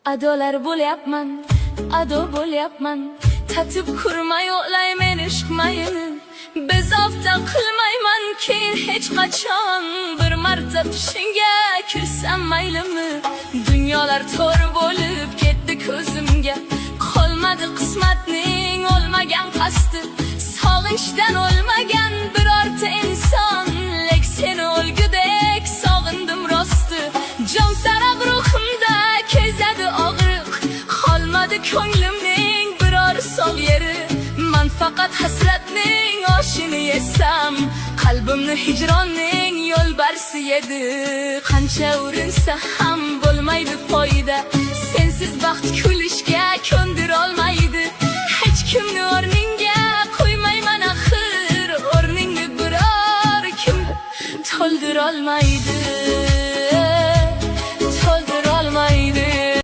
adolar bo'lyapman, ado bo'lyapman. Tatib kurmay o'laymen ishqmayini, bezovta qilmayman keyin hech qachon. Bir marta pishinga kulsam maylimi? Dunyolar to'r bo'lib ketdi ko'zimga, qolmadi qismatning olmagan qasdi. Sog'inchdan o'lmagan birorta inson, lek seni o'lgudek sog'indim rosti. Jon sarab ruhimda kezadi og'riq, qolmadi ko'nglimning biror sog' yeri. Man faqat hasratning oshini yesam, qalbimni hijronning yo'lbarsi yedi. Qancha urinsa ham bo'lmaydi foyda, sensiz baxt kulishga ko'ndirolmaydi. Hech kimni o'rningga qo'ymayman axir, o'rningni biror kim to'ldirolmaydi.